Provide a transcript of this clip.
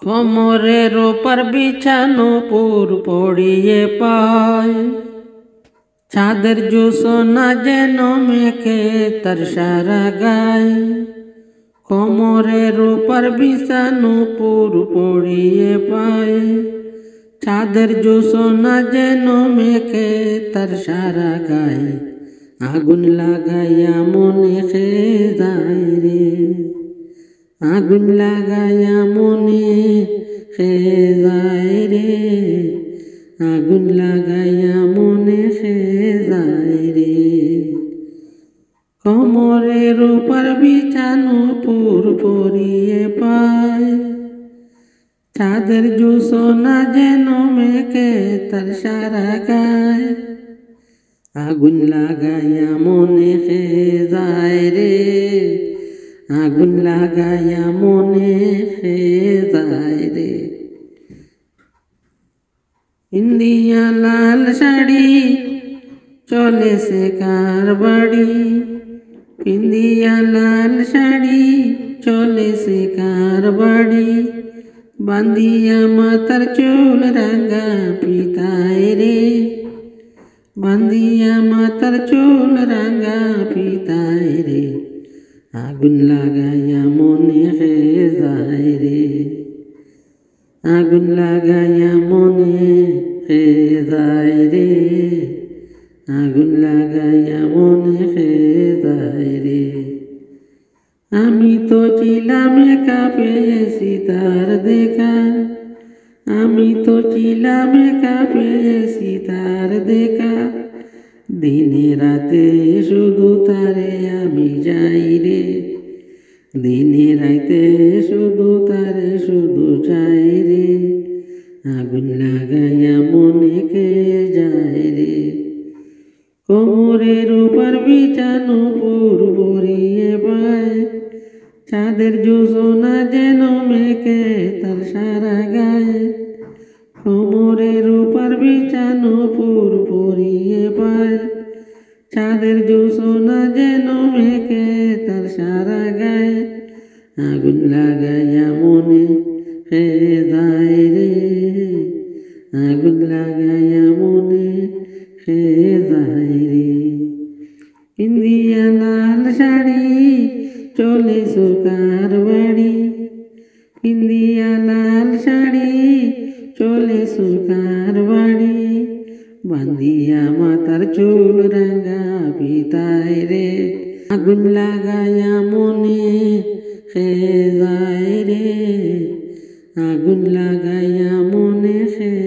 কোমরের ওপর বিছানো পুর পড়িয়ে পায়, চাঁদের জোছনা যেন মেখে তার সারা গায়। কোমরের ওপর বিছানো পুর পড়িয়ে পায়, চাঁদের জোছনা যেন মেখে তার সারা গায়। আগুন লাগাইয়া মনে খেয়ে যায় রে, আগুন লাগাইয়া মনে খেয়ে যায় রে, আগুন লাগাইয়া মনে খেয়ে যায় রে। কোমরের উপর বিছানো পুর পড়িয়ে পায়, চাঁদের জোছনা যেন মেখে তার সারা গায়। আগুন লাগাইয়া মনে খেয়ে যায় রে, আগুন লাগাইয়া মনে খেয়ে যায় রে। ইন্দিয়া লাল শাড়ি চলেছে কার বাড়ি, ইন্দিয়া লাল শাড়ি চলেছে কার বাড়ি। বান্ধিয়া মাথার চুল রাঙা পিতায় রে, বান্ধিয়া মাথার চুল রাঙা পিতায় রে। আগুন লাগাইয়া মনে খেয়ে যায় রে, আগুন লাগাইয়া মনে খেয়ে যায় রে, আগুন লাগাইয়া মনে খেয়ে যায় রে। আমি তো ছিলাম একা পেয়েছি তার দেখা, আমি তো ছিলাম একা পেয়েছি তার দেখা। দিনে রাতে শুধু তারে আমি যাই রে, দিনে রাতে শুধু তারে শুধু যাই রে। আগুন লাগাইয়া মনে খেয়ে যায় রে। কোমরের উপর বিছানো পুর পড়িয়ে পায়, চাঁদের জোছনা যেন মেখে তার সারা গায়ে। কোমরের উপর বিছানো পুর পড়িয়ে পায়, চাঁদের জোছনা যেন মেখে তার সারা গায়ে। আগুন লাগাইয়া মনে খেয়ে যায় রে, আগুন লাগাইয়া মনে খেয়ে যায় রে। ইন্দিয়া লাল শাড়ি চলেছে কার বাড়ি, ইন্দিয়া লাল শাড়ি চলেছে কার বাড়ি। বান্ধিয়া মাথার চুল রাঙা পিতায় রে, আগুন লাগাইয়া মনে খেয়ে যায় রে, আগুন লাগাইয়া মনে খেয়ে